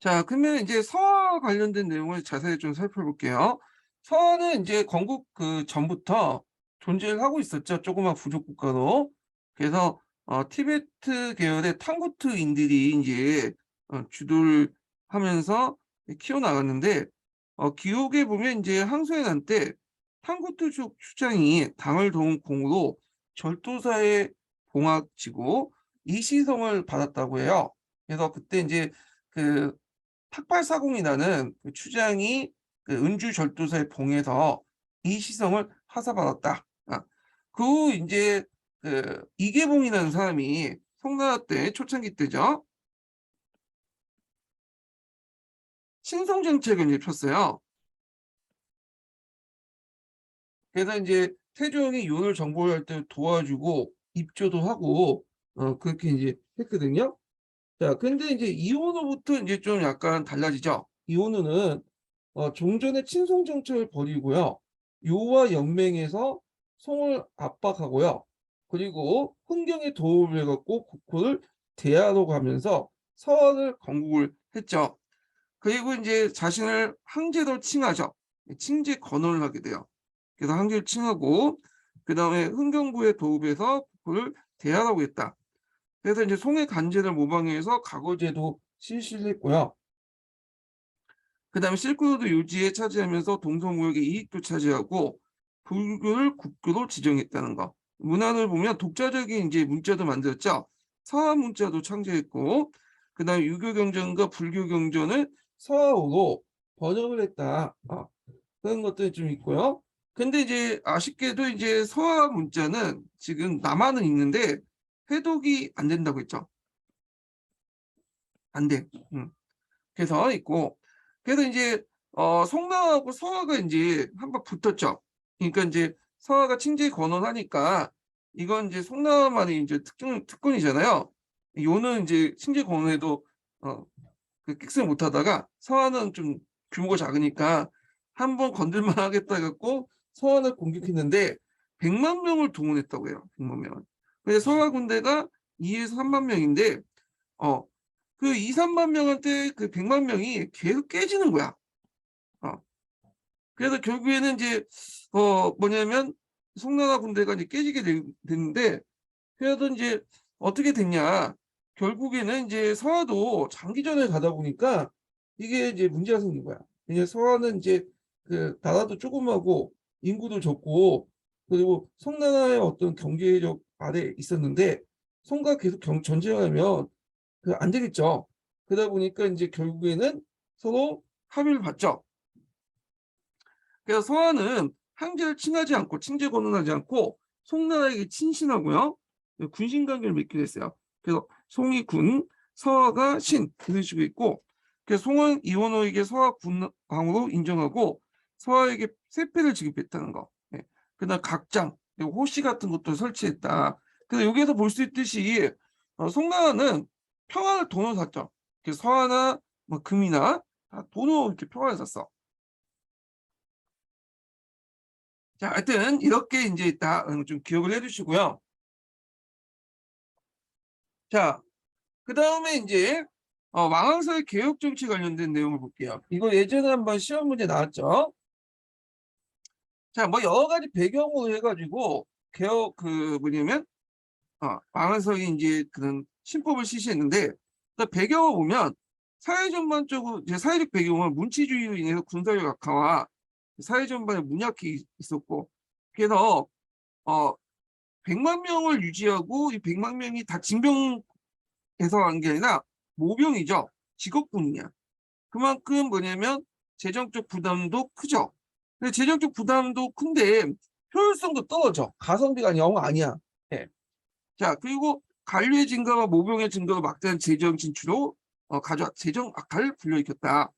자, 그러면 이제 서화 관련된 내용을 자세히 좀 살펴볼게요. 서화는 이제 건국 그 전부터 존재를 하고 있었죠. 조그만 부족 국가로. 그래서 티베트 계열의 탕구트인들이 이제 주도를 하면서 키워나갔는데 기록에 보면 이제 항소연한 때 탕구트족 추장이 당을 도운 공으로 절도사의 봉합지고 이시성을 받았다고 해요. 그래서 그때 이제 그 탁발사공이라는 그 추장이 그 은주 절도사의 봉에서 이시성을 하사받았다. 그 이제 그 이계봉이라는 사람이 송나라 때 초창기 때죠. 친송 정책을 이제 폈어요. 그래서 이제 태종이 요를 정벌할 때 도와주고 입조도 하고 그렇게 이제 했거든요. 자, 근데 이제 이혼후부터 이제 좀 약간 달라지죠. 이혼후는 종전의 친송 정책을 벌이고요. 요와 연맹해서 송을 압박하고요. 그리고 흥경에 도움을 해갖고 국호를 대하러 가면서 서원을 건국을 했죠. 그리고 이제 자신을 황제로 칭하죠. 칭제 건원을 하게 돼요. 그래서 황제를 칭하고 그 다음에 흥경부의 도읍에서 국호를 대하라고 했다. 그래서 이제 송의 간제를 모방해서 가거제도 실시를 했고요. 그 다음에 실크로드 유지에 차지하면서 동서무역의 이익도 차지하고 불교를 국교로 지정했다는 거. 문안을 보면 독자적인 이제 문자도 만들었죠. 서화 문자도 창제했고, 그 다음에 유교 경전과 불교 경전을 서화어로 번역을 했다. 그런 것들이 좀 있고요. 근데 이제 아쉽게도 이제 서화 문자는 지금 남한은 있는데 해독이 안 된다고 했죠. 안 돼. 그래서 있고, 그래서 이제 송나라하고 서화가 이제 한번 붙었죠. 그러니까 이제 서화가 칭제 건원하니까 이건 이제 송나라만의 이제 특권이잖아요. 요는 이제 칭제 건원해도 그 끽을 못하다가 서화는 좀 규모가 작으니까 한번 건들만 하겠다 갖고 서화를 공격했는데 100만 명을 동원했다고 해요. 100만 명을. 근데 서화 군대가 2에서 3만 명인데 어, 그 2, 3만 명한테 그 100만 명이 계속 깨지는 거야. 어. 그래서 결국에는 이제 뭐냐면 송나라 군대가 이제 깨지게 됐는데 그래도 이제 어떻게 됐냐? 결국에는 이제 서화도 장기전에 가다 보니까 이게 이제 문제가 생긴 거야. 이제 서화는 이제 그 나라도 조그마고 인구도 적고 그리고 송나라의 어떤 경제력 아래 있었는데 송과 계속 전쟁하면 그 안 되겠죠. 그러다 보니까 이제 결국에는 서로 합의를 봤죠. 그래서 서한은 황제를 칭하지 않고 칭제 권한하지 않고 송나라에게 친신하고요. 군신 관계를 맺기로 했어요. 그래서 송이 군, 서하가 신 이런 식으로 있고 그래서 송은 이원호에게 서하 군왕으로 인정하고 서하에게 세패를 지급했다는 거. 예. 그다음 각장 그리고 호시 같은 것도 설치했다. 그래서 여기에서 볼 수 있듯이 송나라는 평화를 돈으로 샀죠. 그래서 서하나 뭐 금이나 다 돈으로 이렇게 평화를 샀어. 자, 하여튼 이렇게 이제 다 좀 기억을 해두시고요. 자, 그 다음에 이제 왕왕서의 개혁 정치 관련된 내용을 볼게요. 이거 예전에 한번 시험 문제 나왔죠. 자, 뭐 여러 가지 배경으로 해가지고 개혁 그 뭐냐면 왕왕석이 이제 그런 신법을 실시했는데 그 배경을 보면 사회전반적으로 이제 사회적 배경은 문치주의로 인해서 군사력 악화와 사회 전반에 문약이 있었고 그래서 어 100만 명을 유지하고 이 100만 명이 다 징병에서 한 게 아니라 모병이죠. 직업군이냐. 그만큼 뭐냐면 재정적 부담도 크죠. 근데 재정적 부담도 큰데 효율성도 떨어져. 가성비가 영 아니야. 네. 자, 그리고 관료의 증가와 모병의 증가가 막대한 재정 진출로 가져와 재정 악화를 불러일으켰다.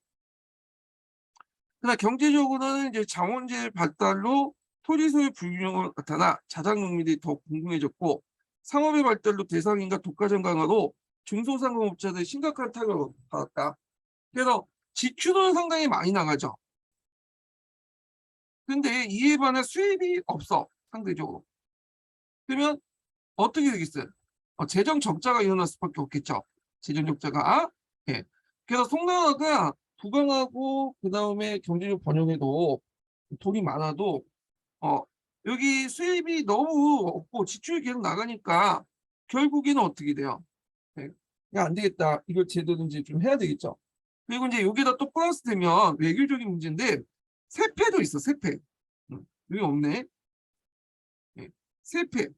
그러나 경제적으로는 이제 자원재 발달로 토지 소유 불균형으로 나타나 자작 농민들이 더 궁금해졌고 상업의 발달로 대상인가 독과점 강화로 중소상공업자들이 심각한 타격을 받았다. 그래서 지출은 상당히 많이 나가죠. 근데 이에 반해 수입이 없어 상대적으로. 그러면 어떻게 되겠어요? 재정 적자가 일어날 수밖에 없겠죠. 재정 적자가. 예. 그래서 송나라가 부강하고 그다음에 경제력 번영에도 돈이 많아도 여기 수입이 너무 없고 지출이 계속 나가니까 결국에는 어떻게 돼요? 네. 야, 안 되겠다. 이걸 제대로 이제 좀 해야 되겠죠. 그리고 이제 여기다 또 플러스 되면 외교적인 문제인데 세패도 있어, 세패. 여기 없네. 네. 세패.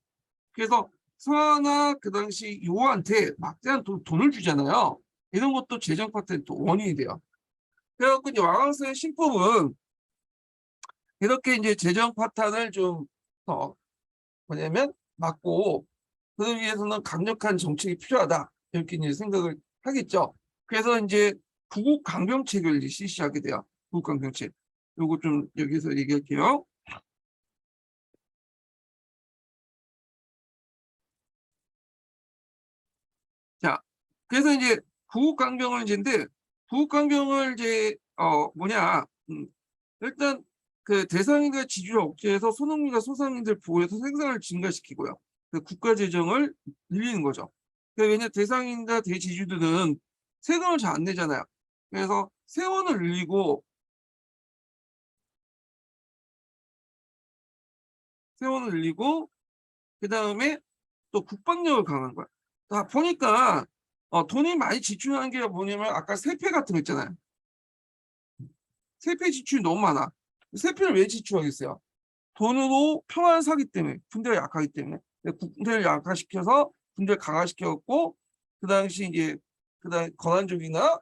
그래서 서하나 그 당시 요한테 막대한 돈을 주잖아요. 이런 것도 재정 파트의 또 원인이 돼요. 그래갖고 이제 왕왕스의 신법은 이렇게 이제 재정 파탄을 좀 뭐냐면 막고 그러기 위해서는 강력한 정책이 필요하다 이렇게 이제 생각을 하겠죠. 그래서 이제 구국 강병책을 이제 실시하게 돼요. 구국 강병책. 요거 좀 여기서 얘기할게요. 자, 그래서 이제 구국 강병을 이제인데 구국 강병을 이제 뭐냐 일단 그 대상인과 지주를 억제해서 소농민과 소상인들 보호해서 생산을 증가시키고요. 그 국가 재정을 늘리는 거죠. 왜냐 대상인과 대지주들은 세금을 잘 안 내잖아요. 그래서 세원을 늘리고 그 다음에 또 국방력을 강화한 거야. 다 보니까 돈이 많이 지출하는 게 뭐냐면 아까 세패 같은 거 있잖아요. 세패 지출이 너무 많아. 세패를 왜 지출하겠어요? 돈으로 평화를 사기 때문에 군대가 약하기 때문에 군대를 약화시켜서 군대를 강화시켰고 그 당시 이제 그다음 건안족이나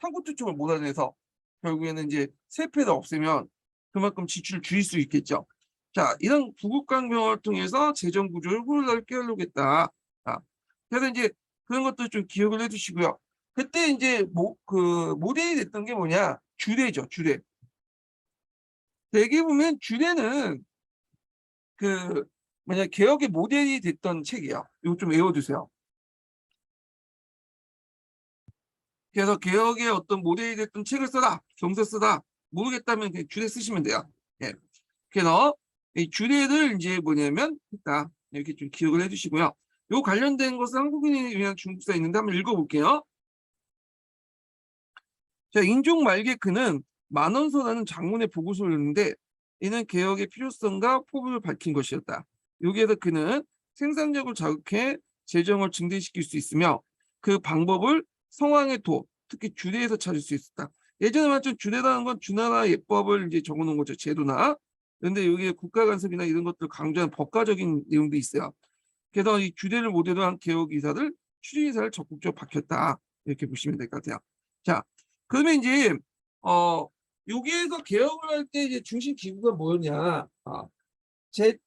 한국 쪽을 몰아내서 결국에는 이제 세패를 없애면 그만큼 지출을 줄일 수 있겠죠. 자, 이런 부국강병을 통해서 재정 구조를 넓게 하려겠다. 자, 그래서 이제 그런 것도 좀 기억을 해두시고요. 그때 이제 그 모델이 됐던 게 뭐냐? 주례죠, 주례. 대개 보면 주례는 그 뭐냐 개혁의 모델이 됐던 책이에요. 이거 좀 외워두세요. 그래서 개혁의 어떤 모델이 됐던 책을 써라, 경서 쓰다 모르겠다면 그냥 주례 쓰시면 돼요. 예. 그래서 이 주례를 이제 뭐냐면 있다 이렇게 좀 기억을 해주시고요. 요 관련된 것은 한국인에 의한 중국사에 있는데 한번 읽어볼게요. 자, 인종 말게 그는 만원서라는 장문의 보고서를 냈는데 이는 개혁의 필요성과 포부를 밝힌 것이었다. 여기에서 그는 생산력을 자극해 재정을 증대시킬 수 있으며 그 방법을 성황의 도, 특히 주례에서 찾을 수 있었다. 예전에 말했던 주례라는 건 주나라 예법을 이제 적어놓은 거죠. 제도나. 그런데 여기에 국가 간섭이나 이런 것들 강조한 법과적인 내용도 있어요. 그래서 이 주례를 모델로 한 개혁 이사들, 추진 이사를 적극적으로 밝혔다. 이렇게 보시면 될 것 같아요. 자, 그러면 이제 여기에서 개혁을 할 때 이제 중심 기구가 뭐였냐? 제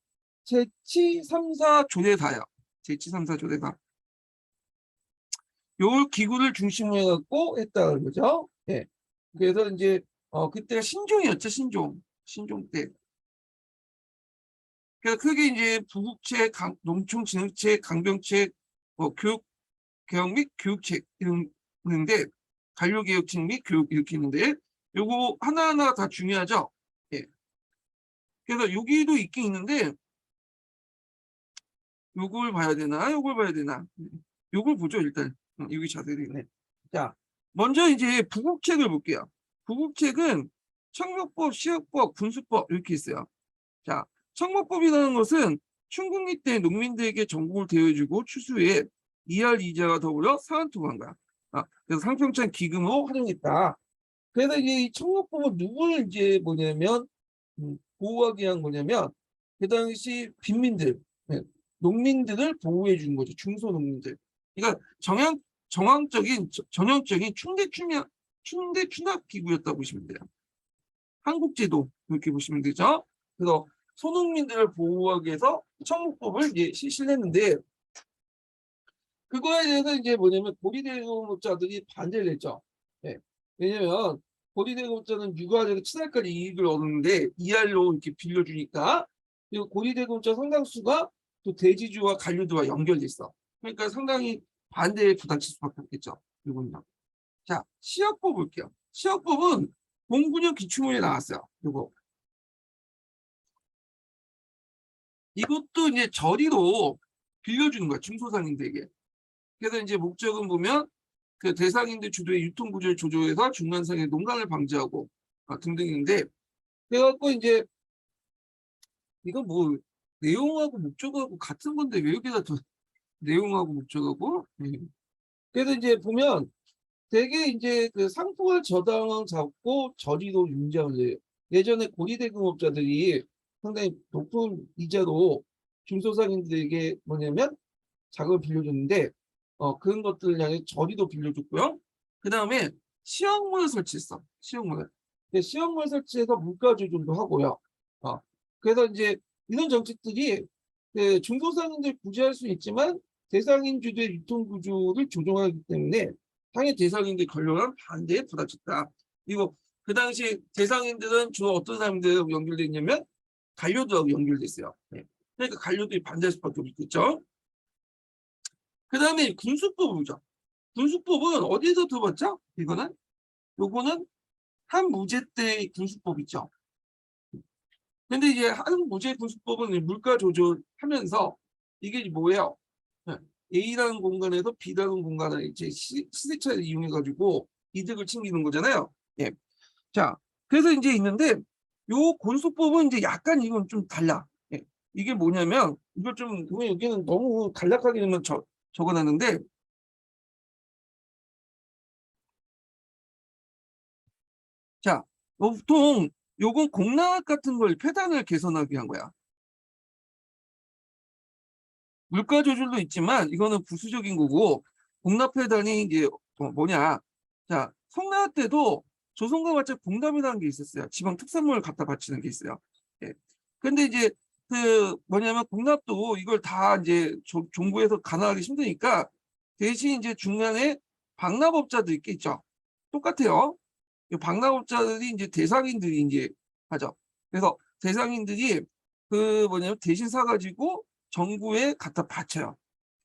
제치 3사 조례사요. 제치 3사 조례사. 요 기구를 중심으로 해갖고 했다는 거죠. 예. 그래서 이제 그때가 신종이었죠, 신종 때. 그래서 크게 이제 부국책, 농촌진흥책, 강병책, 교육 개혁 및 교육책 이런 있는데 관료개혁책 및 교육 이렇게 있는데 요거 하나하나 다 중요하죠. 예. 그래서 여기도 있긴 있는데 요걸 봐야 되나 요걸 봐야 되나 요걸 보죠 일단. 여기 자세히 있네. 자, 먼저 이제 부국책을 볼게요. 부국책은 청묘법, 시역법, 군수법 이렇게 있어요. 자, 청법법이라는 것은 춘궁기 때 농민들에게 정복을 대여해주고 추수에 이할 이자와 더불어 사안 투구한 거야. 그래서 상평천 기금으로 활용했다. 그래서 이제 이 청법법은 누구를 이제 뭐냐면 보호하기 위한 거냐면 그 당시 빈민들, 네, 농민들을 보호해 준 거죠. 중소농민들. 그러니까 전형적인 충대 추납 기구였다고 보시면 돼요. 한국제도 이렇게 보시면 되죠. 그래서 소농민들을 보호하기 위해서 청목법을 이제 실시를 했는데 그거에 대해서 이제 뭐냐면 고리대공업자들이 반대를 했죠. 네. 왜냐면 고리대공업자는 육아에서 친할까지 이익을 얻는데 이할로 이렇게 빌려주니까 그리고 고리대공업자 상당수가 또 대지주와 관료들과 연결돼 있어. 그러니까 상당히 반대에 부닥칠 수밖에 없겠죠. 이건요. 자, 시역법 볼게요. 시역법은 공군형 기출문에 나왔어요. 이거. 이것도 이제 저리로 빌려주는 거야, 중소상인들에게. 그래서 이제 목적은 보면 그 대상인들 주도의 유통 구조를 조정해서 중간상의 농간을 방지하고 등등인데, 그래갖고 이제 이건 뭐 내용하고 목적하고 같은 건데 왜 여기다 더 내용하고 목적하고. 그래서 이제 보면 되게 이제 그 상품을 저당 잡고 저리로 융자를 해요. 예전에 고리대금업자들이 상당히 높은 이자로 중소상인들에게 뭐냐면 자금을 빌려줬는데, 그런 것들을 향해 저리도 빌려줬고요. 그 다음에 시황문을 설치했어. 시황문을. 시황문을 설치해서 물가 조절도 하고요. 그래서 이제 이런 정책들이 그 중소상인들 구제할 수 있지만 대상인 주도의 유통 구조를 조정하기 때문에 당연히 대상인들 권력은 반대에 부닥쳤다. 그리고 그 당시 대상인들은 주로 어떤 사람들하고 연결돼 있냐면 관료들하고 연결돼 있어요. 그러니까 관료들이 반대할 수밖에 없겠죠. 그 다음에 군수법이죠. 군수법은 어디서 들어봤죠? 요거는 한무제 때의 군수법 있죠. 근데 이제 한무제 군수법은 물가 조절하면서 이게 뭐예요? A라는 공간에서 B라는 공간을 이제 시세차를 이용해 가지고 이득을 챙기는 거잖아요. 예. 자, 그래서 이제 있는데 요 군수법은 이제 약간 이건 좀 달라. 예. 이게 뭐냐면 이걸 좀 여기는 너무 간략하게 적어놨는데, 자, 보통 요건 공납 같은 걸 폐단을 개선하기 위한 거야. 물가 조절도 있지만 이거는 부수적인 거고, 공납 폐단이 이제 뭐냐. 자, 송나라 때도 조선과 마찬가지 공납이라는 게 있었어요. 지방 특산물을 갖다 바치는 게 있어요. 예. 근데 이제 그 뭐냐면 공납도 이걸 다 이제 정부에서 가능하기 힘드니까 대신 이제 중간에 방납업자도 있겠죠. 똑같아요. 방납업자들이 이제 대상인들이 이제 하죠. 그래서 대상인들이 그 뭐냐면 대신 사가지고 정부에 갖다 바쳐요.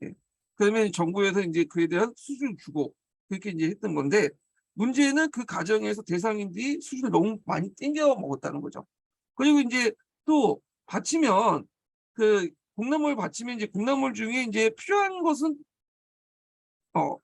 예. 그러면 정부에서 이제 그에 대한 수주를 주고 그렇게 이제 했던 건데, 문제는 그 과정에서 대상인들이 수주를 너무 많이 땡겨 먹었다는 거죠. 그리고 이제 또 바치면 그 공납물 바치면 이제 공납물 중에 이제 필요한 것은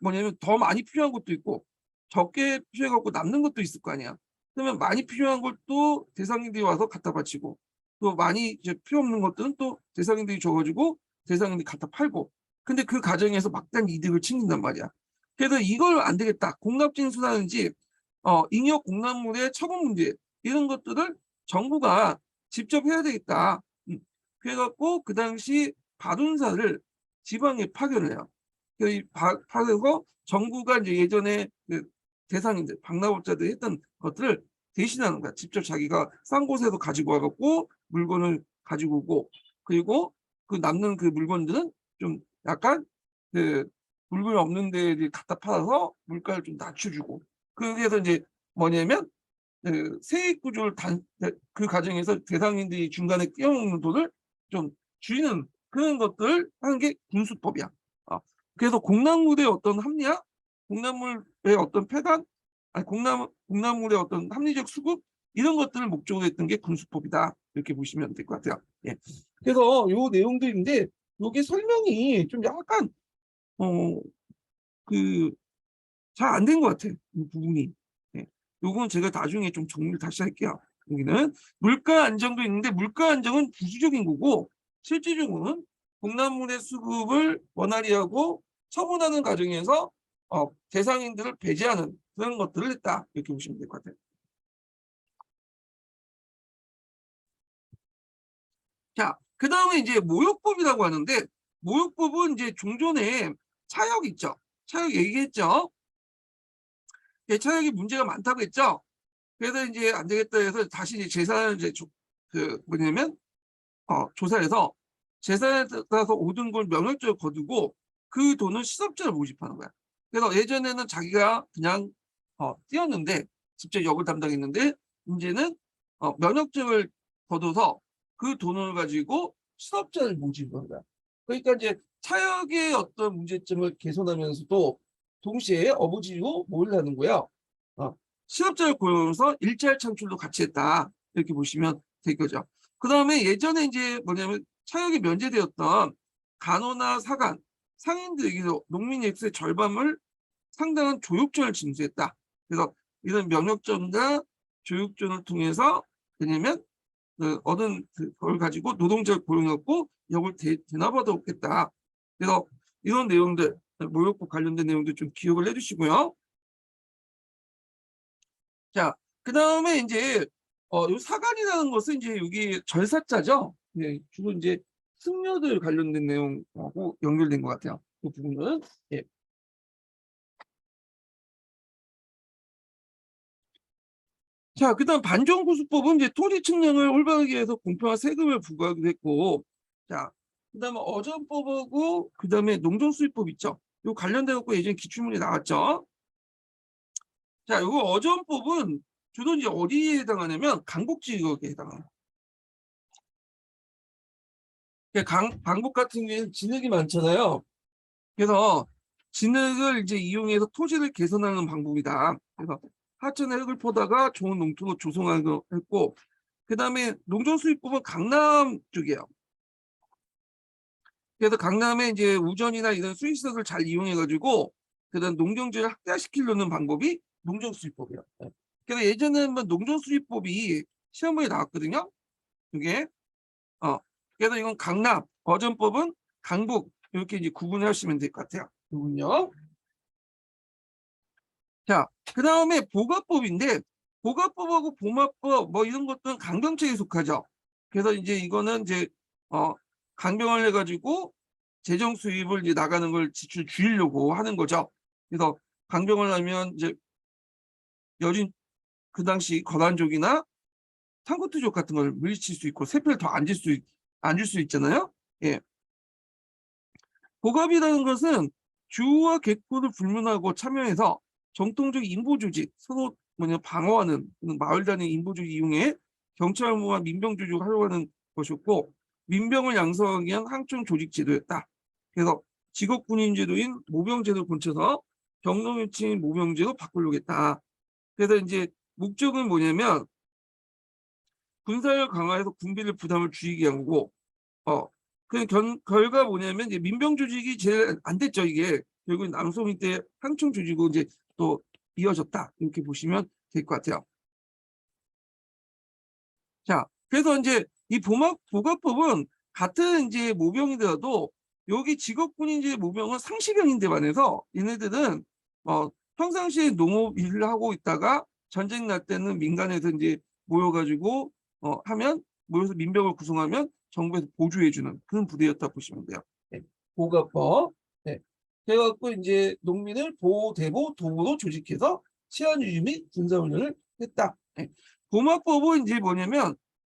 뭐냐면 더 많이 필요한 것도 있고 적게 필요해갖고 남는 것도 있을 거 아니야. 그러면 많이 필요한 걸 또 대상인들이 와서 갖다 바치고, 또 많이 이제 필요 없는 것들은 또 대상인들이 줘가지고 대상인들이 갖다 팔고. 근데 그 과정에서 막대한 이득을 챙긴단 말이야. 그래서 이걸 안 되겠다. 공납징수라든지 잉여 공납물의 처분 문제 이런 것들을 정부가 직접 해야 되겠다. 그래갖고 그 당시 바둔사를 지방에 파견을 해요. 파견해서 정부가 이제 예전에 그 대상인들, 방납업자들이 했던 것들을 대신하는 거야. 직접 자기가 싼 곳에서 가지고 와갖고 물건을 가지고 오고, 그리고 그 남는 그 물건들은 좀 약간 그 물건이 없는 데 갖다 팔아서 물가를 좀 낮춰주고, 그래서 이제 뭐냐면 그 세액 구조를 그 과정에서 대상인들이 중간에 끼어먹는 돈을 좀 줄이는 그런 것들을 하는 게 군수법이야. 그래서 공납물의 어떤 합리화, 공납물의 어떤 폐단, 아니 공납물의 어떤 합리적 수급 이런 것들을 목적으로 했던 게 군수법이다. 이렇게 보시면 될 것 같아요. 예. 그래서 요 내용들인데 요게 설명이 좀 약간 그 잘 안 된 것 같아. 이 부분이. 예. 요건 제가 나중에 좀 정리를 다시 할게요. 여기는 물가 안정도 있는데 물가 안정은 부수적인 거고, 실질적으로는 공납물의 수급을 원활히 하고 처분하는 과정에서 대상인들을 배제하는 그런 것들을 했다. 이렇게 보시면 될 것 같아요. 자, 그 다음에 이제 모욕법이라고 하는데, 모욕법은 이제 종전에 차역 있죠. 차역 얘기했죠. 예, 차역이 문제가 많다고 했죠. 그래서 이제 안 되겠다 해서 다시 이제 재산을 이제 그 뭐냐면 조사해서 재산에 따라서 모든 걸 명령적으로 거두고 그 돈을 시섭자를 모집하는 거야. 그래서 예전에는 자기가 그냥 띄었는데 직접 역을 담당했는데, 이제는 면역증을 거둬서 그 돈을 가지고 시섭자를 모집하는 거야. 그러니까 이제 차역의 어떤 문제점을 개선하면서도 동시에 어부지로 뭘 하는 거야? 실업자를 고용해서 일자리 창출도 같이 했다. 이렇게 보시면 될 거죠. 그 다음에 예전에 이제 뭐냐면 차역이 면제되었던 간호나 사간, 상인들에게도 농민 액수의 절반을 상당한 조육전을 징수했다. 그래서 이런 명령전과 조육전을 통해서 왜냐면 얻은 그걸 가지고 노동자를 고용했고 역을 대납하다 오겠다. 그래서 이런 내용들 모욕법 관련된 내용들 좀 기억을 해주시고요. 자, 그 다음에 이제 요 사간이라는 것은 이제 여기 절사자죠. 네, 주로 이제 승려들 관련된 내용하고 연결된 것 같아요. 그 부분은. 예. 자, 그다음 반정구수법은 이제 토지 측량을 올바르게 해서 공평한 세금을 부과하기도 했고, 자, 그다음에 어전법하고 그다음에 농정수입법 있죠. 요 관련돼 갖고 예전에 기출문제 나왔죠. 자, 요거 어전법은 주로 이제 어디에 해당하냐면 강북지역에 해당합니다. 강북 같은 경우에는 진흙이 많잖아요. 그래서 진흙을 이제 이용해서 토지를 개선하는 방법이다. 그래서 하천의 흙을 퍼다가 좋은 농토로 조성하고 했고, 그 다음에 농정수입법은 강남 쪽이에요. 그래서 강남에 이제 우전이나 이런 수익시설을 잘 이용해가지고 그다음 농경지를 확대시키려는 방법이 농정수입법이에요. 그래서 예전에는 농정수입법이 시험에 나왔거든요. 이게 그래서 이건 강남, 어전법은 강북 이렇게 이제 구분하시면 될 것 같아요. 이군요. 자, 그 다음에 보가법인데 보가법하고 보마법 뭐 이런 것들은 강경책에 속하죠. 그래서 이제 이거는 이제 강경을 해가지고 재정 수입을 이제 나가는 걸 지출 줄이려고 하는 거죠. 그래서 강경을 하면 이제 여진 그 당시 거란족이나 탕코트족 같은 걸 물리칠 수 있고 세패를 더 안 줄 수 있잖아요. 예. 보갑이라는 것은 주와 객포를 불문하고 참여해서 정통적 인보조직, 서로 방어하는 마을 단위 인보조직 이용해 경찰과 민병조직을 활용하는 것이었고 민병을 양성하기 위한 항청 조직 제도였다. 그래서 직업군인 제도인 모병제도를 고쳐서 경로유치인 모병제로 바꾸려고 했다. 그래서 이제 목적은 뭐냐면 군사를 강화해서 군비를 부담을 줄이게 한 거고 그 결과 뭐냐면 이제 민병 조직이 제일 안 됐죠. 이게 결국 남송이 때 항청 조직으로 이제 또 이어졌다 이렇게 보시면 될 것 같아요. 자, 그래서 이제 이 보갑법은 같은 이제 모병이더라도 여기 직업군인제 모병은 상시병인데 반해서 얘네들은 평상시에 농업 일을 하고 있다가 전쟁 날 때는 민간에서 이제 모여가지고 하면 모여서 민병을 구성하면 정부에서 보조해주는 그런 부대였다 보시면 돼요. 네. 보갑법. 네. 그래갖고 이제 농민을 보호, 대보, 도보로 조직해서 치안 유지 및 군사 훈련을 했다. 네. 보마법은 이제 뭐냐면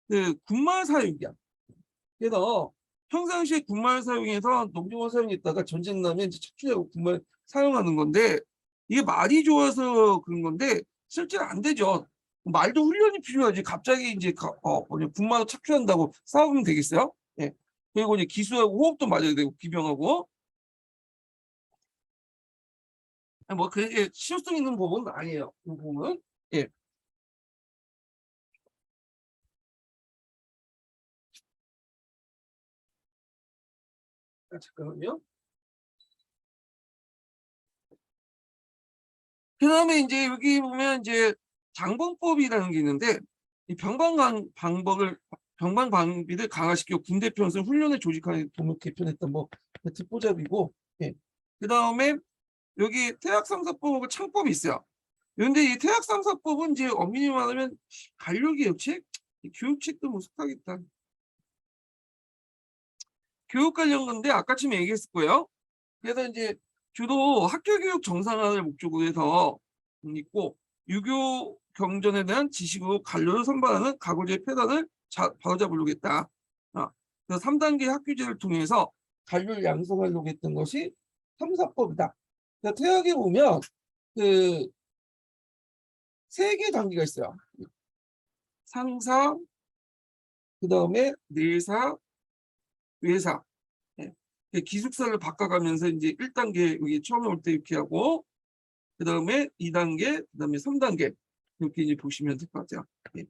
그 군말 사육이야. 그래서 평상시에 군말 사용해서 농경을 사용했다가 전쟁 나면 이제 착취하고 군말 사용하는 건데 이게 말이 좋아서 그런 건데 실제로 안 되죠. 말도 훈련이 필요하지. 갑자기 이제 군말로 착취한다고 싸우면 되겠어요? 예. 그리고 이제 기수하고 호흡도 맞아야 되고 기병하고 뭐 그게 실효성 있는 부분은 아니에요. 이 부분은 예. 잠깐만요. 그다음에 이제 여기 보면 이제 장본법이라는 게 있는데 이 병방 방비를 강화시켜 군대 편성 훈련을 조직하는 도목 개편했던 뭐 특보잡이고 예. 그다음에 여기 태학삼사법하고 창법이 있어요. 그런데 이 태학삼사법은 이제 엄밀히 말하면 관료교육책, 교육책도 못 속하겠다. 교육 관련 건데 아까쯤에 얘기했을 거예요. 그래서 이제 주로 학교교육 정상화를 목적으로 해서 있고 유교 경전에 대한 지식으로 관료를 선발하는 각오제 폐단을 바로잡으려고 했다. 그래서 3단계 학교제를 통해서 관료를 양성하려고 했던 것이 삼사법이다. 그러니까 태학에 보면 그 3개 단계가 있어요. 상사, 그 다음에 내사, 외사. 예. 기숙사를 바꿔가면서 이제 1단계 여기 처음에 올 때 이렇게 하고 그 다음에 2단계, 그 다음에 3단계 이렇게 이제 보시면 될 것 같아요. 예.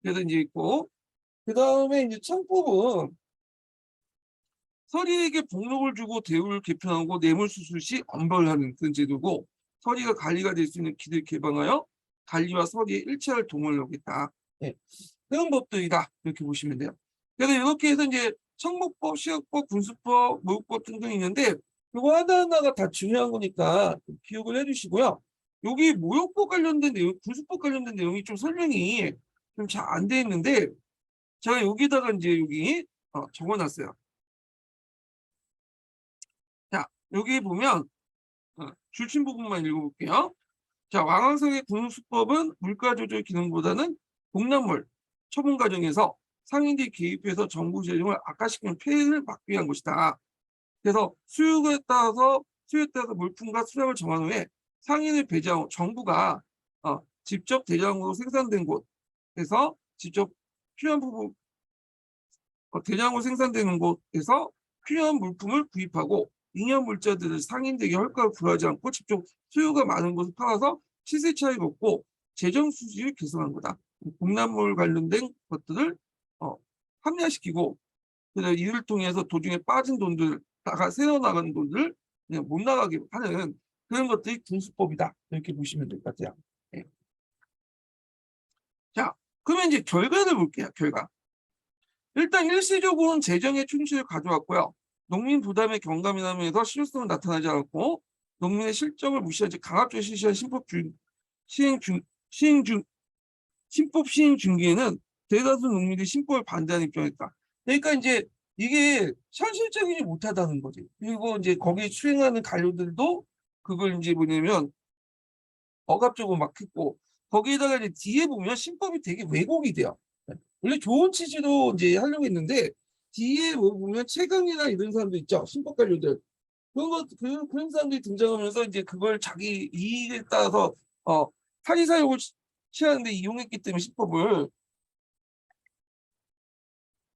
그래서 이제 있고 그 다음에 이제 창법은 서리에게 복록을 주고 대우를 개편하고 뇌물수술 시 엄벌하는 그런 제도고 서리가 관리가 될 수 있는 길을 개방하여 관리와 서리의 일체를 동원하겠다. 예. 그런 법들이다. 이렇게 보시면 돼요. 그래서 이렇게 해서 이제 청목법, 시학법, 군수법, 모육법 등등 있는데 이거 하나하나가 다 중요한 거니까 기억을 해주시고요. 여기 모육법 관련된 내용, 군수법 관련된 내용이 좀 설명이 좀 잘 안 돼 있는데 제가 여기다가 이제 여기 적어놨어요. 자, 여기 보면 줄침 부분만 읽어볼게요. 자, 왕왕성의 군수법은 물가 조절 기능보다는 공납물 처분 과정에서 상인들이 개입해서 정부 재정을 악화시키는 폐해를 막기 위한 것이다. 그래서 수요에 따라서 물품과 수량을 정한 후에 상인을 배제한 후 정부가 직접 대량으로 생산된 곳에서 직접 필요한 부분 대량으로 생산되는 곳에서 필요한 물품을 구입하고 잉여 물자들을 상인들에게 헐값을 부여하지 않고 직접 수요가 많은 곳을 팔아서 시세 차익을 얻고 재정 수지를 개선한 거다. 공납물 관련된 것들을 합리화시키고 그래서 이를 통해서 도중에 빠진 돈들 새어 나가는 돈들 그냥 못 나가게 하는 그런 것들이 군수법이다. 이렇게 보시면 될 것 같아요. 네. 자, 그러면 이제 결과를 볼게요. 결과. 일단 일시적으로는 재정의 충실을 가져왔고요. 농민 부담의 경감이라면서 실효성은 나타나지 않았고 농민의 실정을 무시하지 강압적으로 실시한 신법 시행 중기에는 대다수 농민들이 신법을 반대하는 입장이었다. 그러니까 이제 이게 현실적이지 못하다는 거지. 그리고 이제 거기에 수행하는 관료들도 그걸 이제 뭐냐면 억압적으로 막 했고 거기에다가 이제 뒤에 보면 신법이 되게 왜곡이 돼요. 원래 좋은 취지로 이제 하려고 했는데 뒤에 뭐 보면 최강이나 이런 사람도 있죠. 신법 관료들. 그런 사람들이 등장하면서 이제 그걸 자기 이익에 따라서 사리사욕을 취하는데 이용했기 때문에 신법을.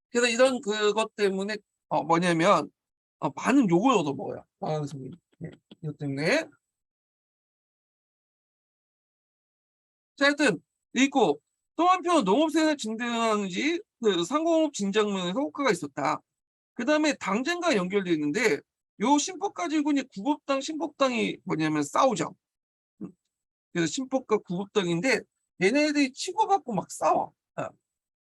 그래서 이런 그것 때문에 뭐냐면 많은 욕을 얻어먹어요. 마흔성이. 네. 이것 때문에. 자, 하여튼 있고 또 한편 농업생산 증대하는지 그 상공업 진작면에서 효과가 있었다. 그 다음에 당쟁과 연결되어 있는데 요 신법 가지고 이제 구법당 신법당이 뭐냐면 싸우죠. 그래서 신법과 구법당인데 얘네들이 치고받고 막 싸워.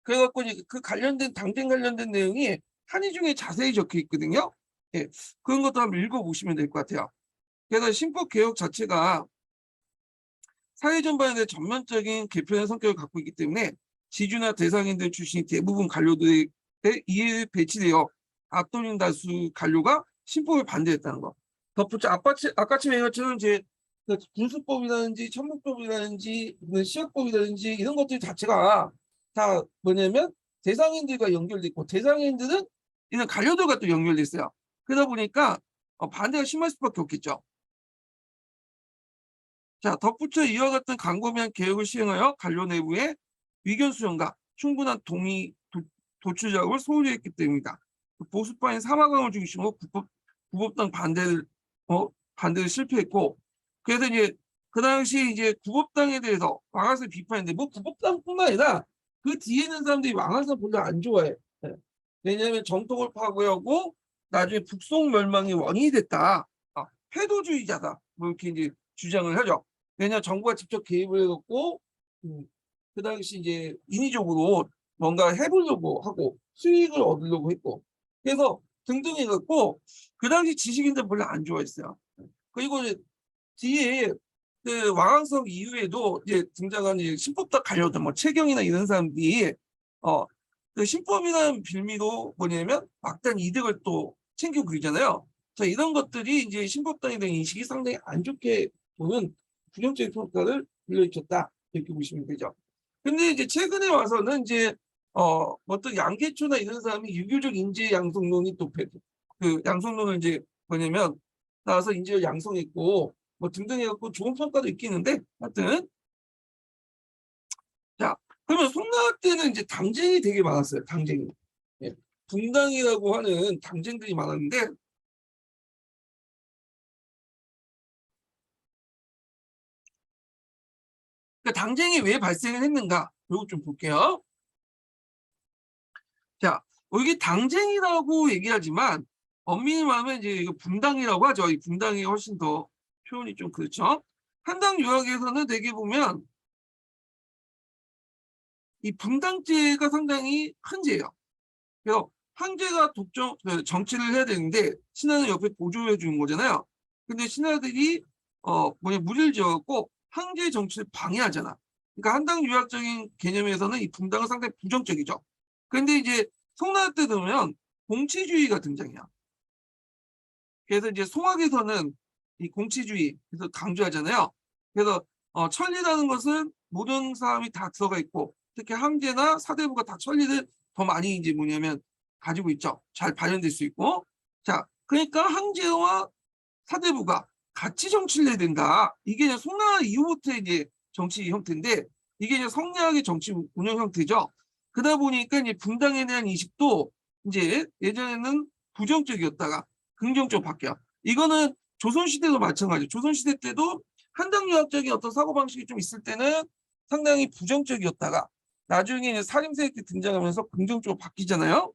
그래갖고 이제 그 관련된 당쟁 관련된 내용이 한의중에 자세히 적혀 있거든요. 예, 그런 것도 한번 읽어보시면 될 것 같아요. 그래서 신법 개혁 자체가 사회 전반에 대해 전면적인 개편의 성격을 갖고 있기 때문에 지주나 대상인들 출신이 대부분 관료들의 이해에 배치되어 압도적인 다수 관료가 신법을 반대했다는 거. 덧붙여 아까치 얘기했처럼 이제 군수법이라든지 천문법이라든지 시학법이라든지 이런 것들 자체가 다 뭐냐면 대상인들과 연결돼 있고 대상인들은 이런 관료들과 또 연결돼 있어요. 그러다 보니까 반대가 심할 수밖에 없겠죠. 자, 덧붙여 이와 같은 광범위한 개혁을 시행하여 관료 내부의 의견 수렴과 충분한 동의 도출 작업을 소홀히 했기 때문이다. 보수파인 사마강을 중심으로 구법당 반대를 실패했고, 그래서 이제 그 당시 이제 구법당에 대해서 왕한선 비판했는데 뭐 구법당뿐만 아니라 그 뒤에 있는 사람들이 왕한선 별로 안 좋아해. 네. 왜냐하면 정통을 파괴하고 나중에 북송 멸망의 원인이 됐다. 패도주의자다. 뭐 이렇게 이제 주장을 하죠. 왜냐 정부가 직접 개입을 해갖고 그 당시 이제 인위적으로 뭔가 해보려고 하고 수익을 얻으려고 했고 그래서 등등 해갖고 그 당시 지식인들 별로 안 좋아했어요. 그리고 뒤에 그 왕왕석 이후에도 이제 등장한 이제 신법과 관련된 뭐 최경이나 이런 사람들이 그 신법이라는 빌미로 뭐냐면 막단 이득을 또 챙겨 그리잖아요. 자 이런 것들이 이제 신법당에 대한 인식이 상당히 안 좋게 보는 부정적인 평가를 불러일으켰다 이렇게 보시면 되죠. 근데 이제 최근에 와서는 이제 어떤 양계초나 이런 사람이 유교적 인재 양성론이 또 그 양성론을 이제 뭐냐면 나와서 인재를 양성했고 뭐 등등 해갖고 좋은 평가도 있기는데 하여튼 자 그러면 송나라 때는 이제 당쟁이 되게 많았어요. 당쟁이. 예. 분당이라고 하는 당쟁들이 많았는데 그러니까 당쟁이 왜 발생을 했는가 이거 좀 볼게요. 자 이게 당쟁이라고 얘기하지만 엄밀히 말하면 이제 이거 분당이라고 하죠. 이 분당이 훨씬 더 표현이 좀 그렇죠. 한당 유학에서는 되게 보면 이 분당제가 상당히 큰 제예요. 그래서 황제가 정치를 해야 되는데 신하는 옆에 보조해 주는 거잖아요. 근데 신하들이 무리를 지어갖고 황제의 정치를 방해하잖아. 그러니까 한당 유학적인 개념에서는 이 분당은 상당히 부정적이죠. 근데 이제 송나라 때 되면 공치주의가 등장해요. 그래서 이제 송악에서는 이 공치주의 그래서 강조하잖아요. 그래서 천리라는 것은 모든 사람이 다 들어가 있고 특히 황제나 사대부가 다 천리를 더 많이 이제 뭐냐면 가지고 있죠. 잘 발현될 수 있고. 자, 그러니까 황제와 사대부가 같이 정치를 해야 된다. 이게 이제 송나라 이후부터 이제 정치 형태인데 이게 이제 성리학의 정치 운영 형태죠. 그러다 보니까 이제 분당에 대한 인식도 이제 예전에는 부정적이었다가 긍정적으로 바뀌어. 이거는 조선시대도 마찬가지죠. 조선시대 때도 한당유학적인 어떤 사고방식이 좀 있을 때는 상당히 부정적이었다가 나중에 이제 살림세 이렇게 등장하면서 긍정적으로 바뀌잖아요.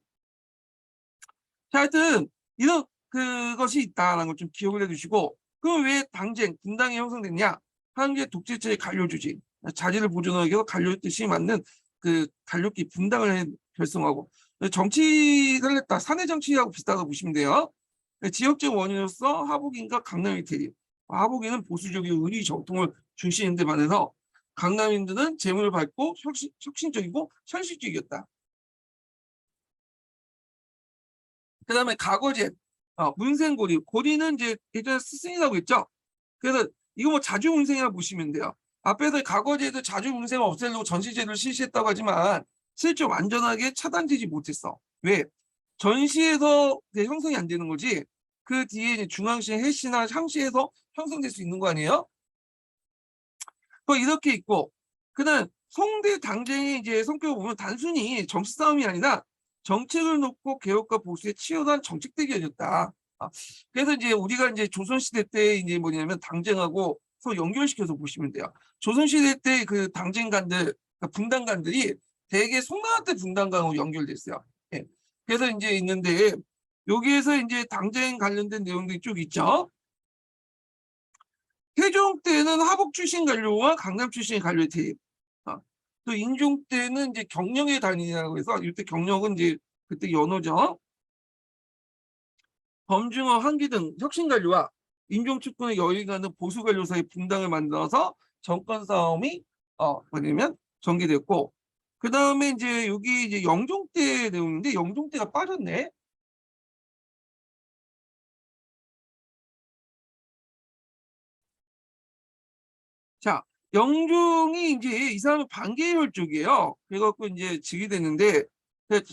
자, 하여튼 이런 그것이 있다는 걸 좀 기억을 해두시고 그럼 왜 당쟁, 분당이 형성됐냐? 한국의 독재체의 관료주지, 자질을 보존하기 위해서 관료 뜻이 맞는 그 관료끼리 분당을 결성하고 정치를 했다. 사내 정치하고 비슷하다고 보시면 돼요. 지역적 원인으로서 하복인과 강남의 대립. 하복인은 보수적이고 의리 정통을 중시하는 데 반해서 강남인들은 재물을 밟고 혁신적이고 현실적이었다. 그 다음에 가거제, 문생고리. 고리는 이제 예전에 스승이라고 했죠. 그래서 이거 뭐 자주문생이라고 보시면 돼요. 앞에서 가거제도 자주문생을 없애려고 전시제를 실시했다고 하지만 실제 완전하게 차단되지 못했어. 왜? 전시에서 형성이 안 되는 거지. 그 뒤에 이제 중앙시, 해시나 상시에서 형성될 수 있는 거 아니에요? 이렇게 있고, 그다음 송대 당쟁의 이제 성격을 보면 단순히 정치 싸움이 아니라 정책을 놓고 개혁과 보수에 치열한 정책 대결이었다. 그래서 이제 우리가 이제 조선시대 때 이제 뭐냐면 당쟁하고 서로 연결시켜서 보시면 돼요. 조선시대 때 그 당쟁관들, 그러니까 분당관들이 대개 송나라 때 분당관하고 연결됐어요. 예. 그래서 이제 있는데 여기에서 이제 당쟁 관련된 내용들이 쭉 있죠. 태종 때는 하복 출신 관료와 강남 출신의 관료의 대립. 또 인종 때는 이제 경력의 단위라고 해서 이때 경력은 이제 그때 연호죠. 범중어, 한기 등 혁신 관료와 인종 측근의 여의가는 보수 관료 사이 분당을 만들어서 정권 싸움이 뭐냐면 전개됐고 그 다음에 이제 여기 이제 영종 때 내용인데 영종 때가 빠졌네. 자, 영종이 이제 이 사람은 반계열 쪽이에요. 그래갖고 이제 즉위 됐는데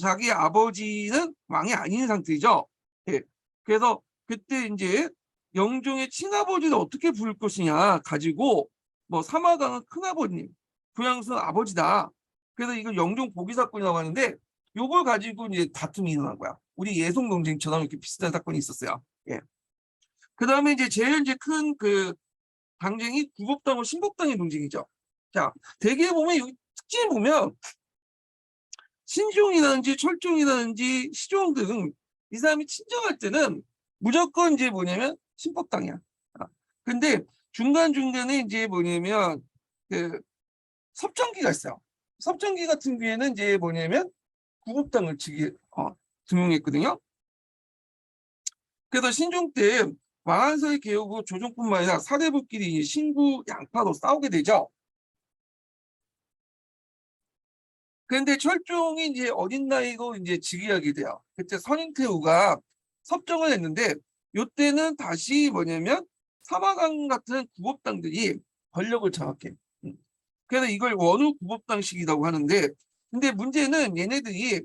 자기 아버지는 왕이 아닌 상태죠. 예. 그래서 그때 이제 영종의 친아버지를 어떻게 부를 것이냐 가지고 뭐 사마강은 큰아버님, 부양수는 아버지다. 그래서 이걸 영종 보기 사건이라고 하는데 요걸 가지고 이제 다툼이 일어난 거야. 우리 예송 논쟁처럼 이렇게 비슷한 사건이 있었어요. 예. 그 다음에 이제 제일 이제 큰그 당쟁이 구법당과 신법당의 논쟁이죠. 자, 대개 보면 여기 특징을 보면 신종이라든지 철종이라든지 시종 등 이 사람이 친정할 때는 무조건 이제 뭐냐면 신법당이야. 근데 중간중간에 이제 뭐냐면 그 섭정기가 있어요. 섭정기 같은 경우에는 이제 뭐냐면 구법당을 등용했거든요. 그래서 신종 때 왕한서의 개혁 후 조정뿐만 아니라 사대부끼리 신구 양파로 싸우게 되죠. 그런데 철종이 이제 어린 나이고 이제 즉위하게 돼요. 그때 선인태후가 섭정을 했는데 이때는 다시 뭐냐면 사마강 같은 구법당들이 권력을 장악해. 음. 그래서 이걸 원후 구법당식이라고 하는데 근데 문제는 얘네들이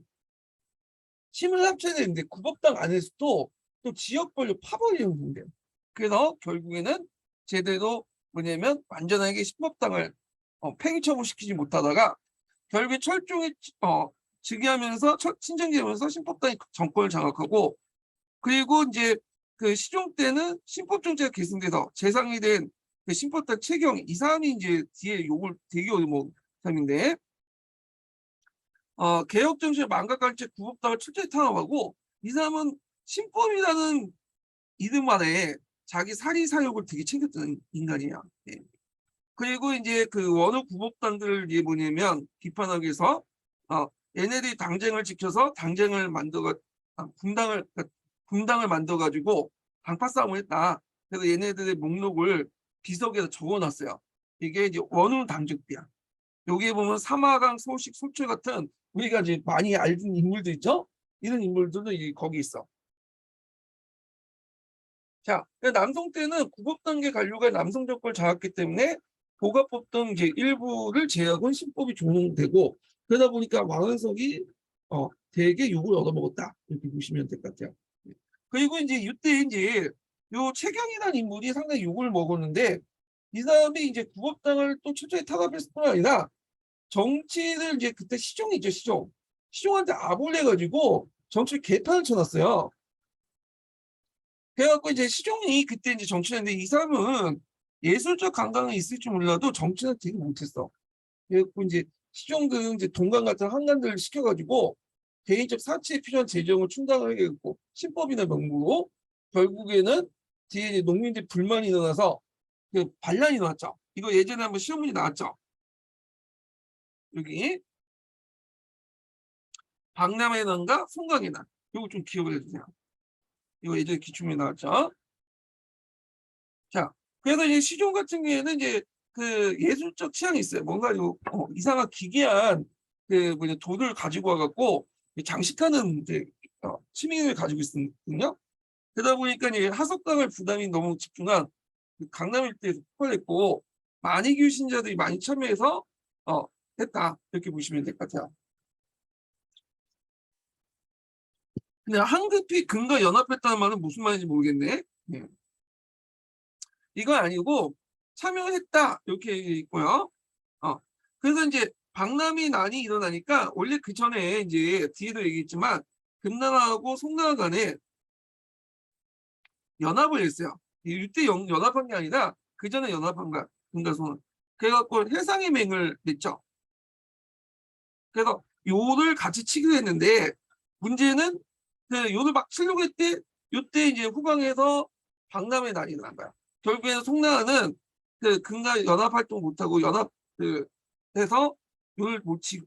힘을 합쳐야 되는데 구법당 안에서도 또 지역별로 파벌이 생겨요. 그래서 결국에는 제대로 뭐냐면 완전하게 신법당을 팽이처분시키지 못하다가 결국에 철종이 즉위하면서 친정되면서 신법당이 정권을 장악하고 그리고 이제 그 시종 때는 신법정제가 계승돼서 재상이 된 그 신법당 최경 이 사람이 이제 뒤에 욕을 되게 뭐 사람인데 개혁 정신을 망각한 채 구법당을 철저히 탄압하고 이 사람은 신법이라는 이름 아래 자기 사리 사욕을 되게 챙겼던 인간이야. 예. 그리고 이제 그 원우 구복당들을 이제 뭐냐면 비판하기 위해서 얘네들이 당쟁을 지켜서 당쟁을 만들어 분당을 만들어 가지고 당파 싸움을 했다. 그래서 얘네들의 목록을 비석에다 적어놨어요. 이게 이제 원우 당직비야. 여기에 보면 사마강, 소식, 소출 같은 우리가 이제 많이 알던 인물들 있죠? 이런 인물들도 거기 있어. 자, 남성 때는 구법단계 관료가 남성 정권을 잡았기 때문에 보갑법 등 이제 일부를 제약은 신법이 적용되고 그러다 보니까 왕은석이 대개 욕을 얻어먹었다 이렇게 보시면 될 것 같아요. 그리고 이제 이때 이제 요 최경이라는 인물이 상당히 욕을 먹었는데 이 사람이 이제 구법당을 또 철저히 타협했을 뿐 아니라 정치를 이제 그때 시종이 있죠, 시종. 시종한테 압을 해가지고 정치 개판을 쳐놨어요. 그래갖고 이제 시종이 그때 이제 정치를 했는데 이 사람은 예술적 감각은 있을지 몰라도 정치는 되게 못했어. 그래갖고 이제 시종 등 이제 동강 같은 한관들을 시켜가지고 개인적 사치에 필요한 재정을 충당을 하게 했고 신법이나 명부로 결국에는 뒤에 이제 농민들 불만이 일어나서 그 반란이 나왔죠. 이거 예전에 한번 시험 문제 나왔죠. 여기 박람회 난과 송강의 난. 이거 좀 기억을 해주세요. 이거 예전에 기출문제 나왔죠. 자, 그래서 이제 시종 같은 경우에는 이제 그 예술적 취향이 있어요. 뭔가 이상한 기괴한 그 뭐냐 돌을 가지고 와갖고 장식하는 이제 취미를 가지고 있거든요. 그러다 보니까 이제 하석당을 부담이 너무 집중한 그 강남 일대에서 폭발했고 만이교 신자들이 많이 참여해서 했다 이렇게 보시면 될 것 같아요. 근데 황급히 금과 연합했다는 말은 무슨 말인지 모르겠네. 네. 이거 아니고 참여했다 이렇게 있고요. 그래서 이제 박람회 난이 일어나니까 원래 그 전에 이제 뒤에도 얘기했지만 금나라하고 송나라 간에 연합을 했어요. 이때 연합한 게 아니라 그 전에 연합한 거야. 금가송은. 그래갖고 해상의 맹을 냈죠. 그래서 요를 같이 치기로 했는데 문제는 그 요를 막 치려고 했대. 요때 이제 후방에서 박람회 난이 난 거야. 결국에는 송나라는 그 금가 연합 활동 못하고 연합 그 해서 요를 못 치고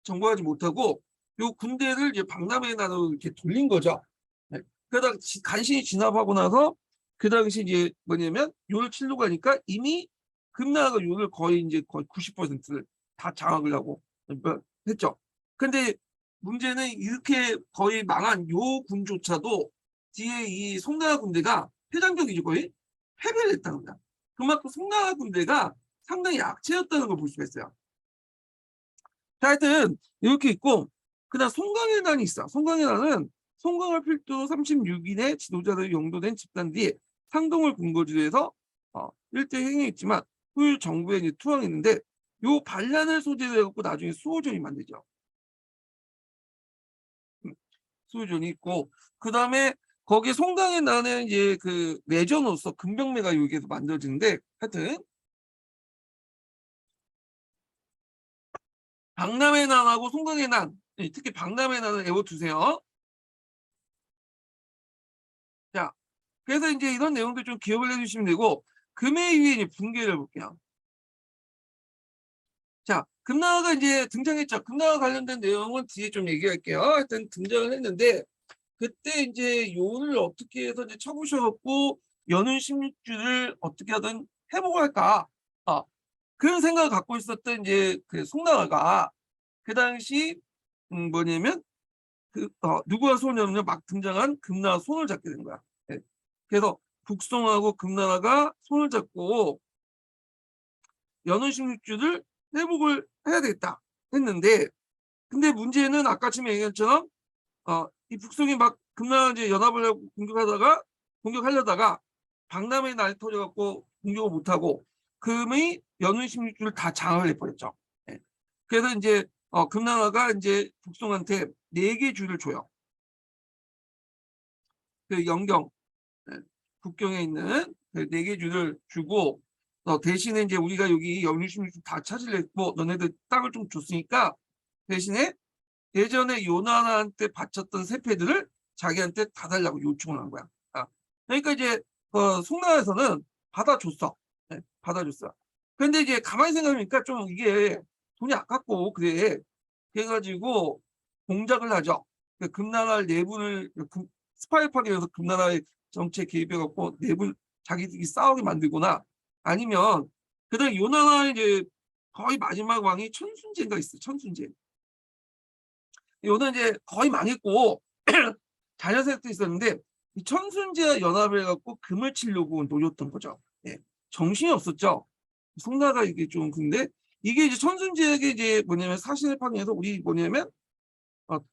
정보하지 못하고 요 군대를 이제 박람회 난으로 이렇게 돌린 거죠. 네. 그러다가 간신히 진압하고 나서 그 당시 이제 뭐냐면 요를 치려고 하니까 이미 금나라가 요를 거의 이제 거의 90%를 다 장악을 하고 했죠. 근데 문제는 이렇게 거의 망한 요 군조차도 뒤에 이 송나라 군대가 패장적이죠 거의 패배를 했다는 거야. 그만큼 송나라 군대가 상당히 약체였다는 걸 볼 수가 있어요. 하여튼 이렇게 있고 그다음 송강의 난이 있어. 송강의 난은 송강을 필두로 36인의 지도자들이 영도된 집단 뒤에 상동을 근거지로 해서 일대 행위했지만 후일 정부에 이제 투항했는데 요 반란을 소재로 해갖고 나중에 수호전이 만들죠. 수호전이 있고 그 다음에 거기 송강의 난은 이제 그 내전으로서 금병매가 여기에서 만들어지는데 하여튼 박람회 난하고 송강의 난 특히 박람회 난을 외워두세요. 자, 그래서 이제 이런 내용들 좀 기억을 해주시면 되고 금의 위에 이제 붕괴를 볼게요. 자, 금나라가 이제 등장했죠. 금나라 관련된 내용은 뒤에 좀 얘기할게요. 하여튼 등장을 했는데 그때 이제 요를 어떻게 해서 이제 쳐부셔갖고 연운 16주를 어떻게 하든 회복을 할까. 그런 생각을 갖고 있었던 이제 그 송나라가 그 당시 뭐냐면 누구와 손이 없냐 막 등장한 금나라 손을 잡게 된 거야. 네. 그래서 북송하고 금나라가 손을 잡고 연운 16주를 회복을 해야 되겠다 했는데 근데 문제는 아까 처음에 얘기했처럼 이 북송이 막 금나라 이제 연합을 하고 공격하려다가 박람회 날이 터져갖고 공격을 못하고 금의 연운 16주를 다 장악을 해버렸죠. 네. 그래서 이제 금나라가 이제 북송한테 4개 주를 줘요. 그 영경 네. 국경에 있는 그 4개 주를 주고 대신에 이제 우리가 여기 연운 16주 다 차지했고 너네들 땅을 좀 줬으니까 대신에 예전에 요나나한테 바쳤던 세패들을 자기한테 다 달라고 요청을 한 거야. 그러니까 이제 송나라에서는 받아줬어. 네, 받아줬어. 근데 이제 가만히 생각하니까 좀 이게 돈이 아깝고 그래. 그래가지고 공작을 하죠. 그 금나라 내분을 스파이파기 위해서 금나라의 정치에 개입해갖고 내분 자기들이 싸우게 만들거나 아니면 그다음 요 나라의 이제 거의 마지막 왕이 천순제가 있어요. 천순제. 요는 이제 거의 망했고 자녀세력도 있었는데 이 천순제와 연합을 해갖고 금을 치려고 노렸던 거죠. 예. 정신이 없었죠. 송나라가 이게 좀 근데 이게 이제 천순제에게 이제 뭐냐면 사신을 파견해서 우리 뭐냐면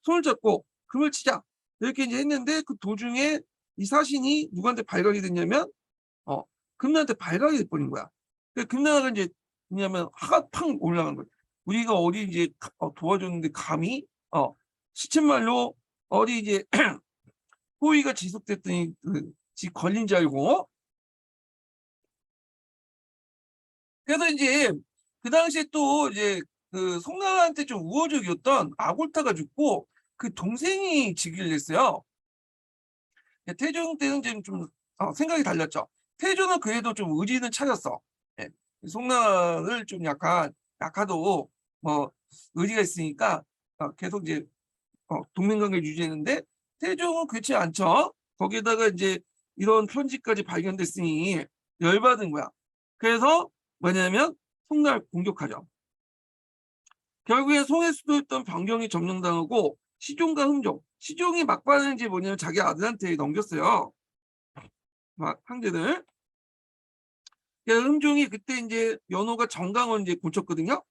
손을 잡고 금을 치자 이렇게 이제 했는데 그 도중에 이 사신이 누구한테 발각이 됐냐면 금나라한테 발각이 돼버린 거야. 그 금나라가 이제 뭐냐면 화가 팍 올라간 거야. 우리가 어디 이제 도와줬는데 감히 시쳇말로 어디 이제 호위가 지속됐더니 지 걸린 줄 알고. 그래서 이제 그 당시에 또 이제 그 송나라한테 좀 우호적이었던 아골타가 죽고 그 동생이 즉위를 했어요. 태종 때는 좀 생각이 달랐죠. 태종은 그래도 좀 의지는 찾았어. 예. 송나라를 좀 약간 약하도 뭐 의지가 있으니까 계속 이제 동맹관계를 유지했는데 태종은 그렇지 않죠. 거기에다가 이제 이런 편지까지 발견됐으니 열받은 거야. 그래서 뭐냐면 송나라를 공격하죠. 결국에 송의 수도였던 변경이 점령당하고 시종과 흥종. 시종이 막판은 이제 뭐냐면 자기 아들한테 넘겼어요. 막 황제들. 흥종이 그때 이제 연호가 정강원 이제 고쳤거든요.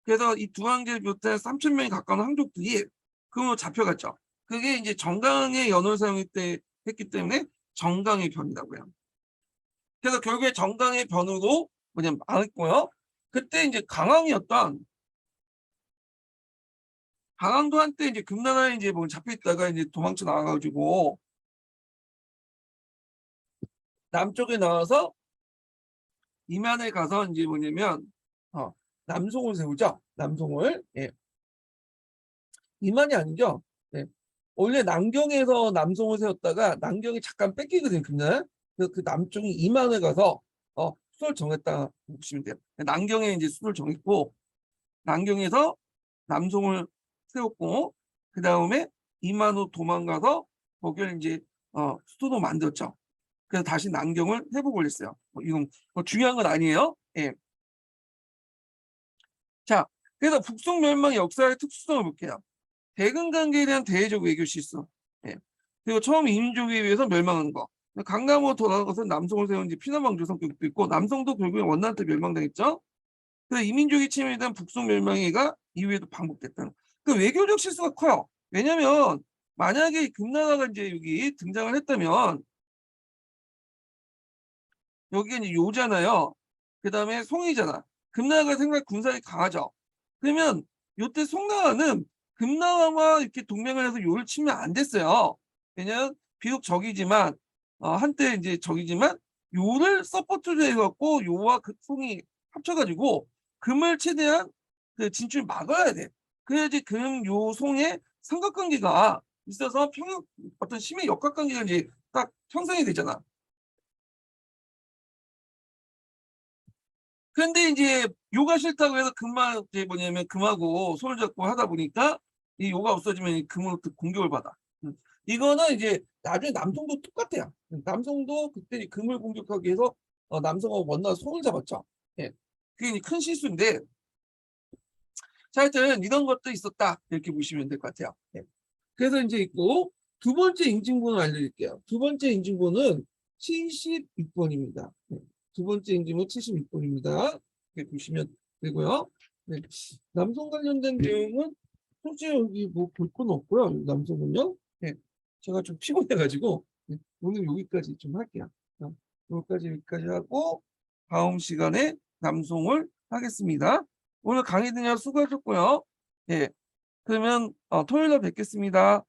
그래서 이 두 황제를 비롯해 3,000명이 가까운 황족들이 그로 잡혀갔죠. 그게 이제 정강의 연호를 사용했기 때문에 정강의 변이라고 해요. 그래서 결국에 정강의 변으로 뭐냐면 망했고요. 그때 이제 강왕도 한때 이제 금나라에 이제 뭐 잡혀 있다가 이제 도망쳐 나와가지고 남쪽에 나와서 이만에 가서 이제 뭐냐면 남송을 세우죠. 남송을. 예. 이만이 아니죠. 예. 원래 남경에서 남송을 세웠다가 남경이 잠깐 뺏기거든요. 금나라. 그래서 그 남쪽이 이만에 가서 수를 정했다 보시면 돼요. 남경에 이제 수를 정했고 남경에서 남송을 세웠고 그 다음에 이만으로 도망가서 거기를 이제 수도도 만들었죠. 그래서 다시 남경을 회복을 했어요. 이건 중요한 건 아니에요. 예. 자, 그래서 북송 멸망의 역사의 특수성을 볼게요. 대근 관계에 대한 대외적 외교 실수. 예. 그리고 처음 이민족에 의해서 멸망한 거. 강남으로 돌아간 것은 남성을 세운 지 피난왕조 성격도 있고 남성도 결국에 원나라한테 멸망당했죠. 그래서 이민족의 침해에 대한 북송 멸망회가 이후에도 반복됐다는. 그 외교적 실수가 커요. 왜냐면 만약에 금나라가 이제 여기 등장을 했다면 여기가 이제 요잖아요. 그 다음에 송이잖아. 금나라가 생각 군사력이 강하죠. 그러면 요때 송나라는 금나라와 이렇게 동맹을 해서 요를 치면 안 됐어요. 왜냐면 비록 적이지만 한때 이제 적이지만 요를 서포트를 해갖고 요와 그 송이 합쳐가지고 금을 최대한 그 진출 막아야 돼. 그래야지 금, 요, 송의 삼각관계가 있어서 어떤 힘의 역학관계가 이제 딱 형성이 되잖아. 근데 이제 요가 싫다고 해서 금만 이제 뭐냐면 금하고 손을 잡고 하다 보니까 이 요가 없어지면 이 금으로부터 공격을 받아. 이거는 이제 나중에 남성도 똑같아요. 남성도 그때 이 금을 공격하기 위해서 남성하고 원나라 손을 잡았죠. 예. 그게 이제 큰 실수인데 자, 하여튼 이런 것도 있었다 이렇게 보시면 될 것 같아요. 예. 그래서 이제 있고 두 번째 인증번호 알려드릴게요. 두 번째 인증번호는 76번입니다. 두 번째 인증은 76번입니다. 이렇게 보시면 되고요. 네. 남성 관련된 내용은 솔직히 여기 뭐 볼 건 없고요. 남성은요. 네. 제가 좀 피곤해가지고 네. 오늘 여기까지 좀 할게요. 여기까지 하고 다음 시간에 남성을 하겠습니다. 오늘 강의 듣느라 수고하셨고요. 예. 그러면 토요일 날 뵙겠습니다.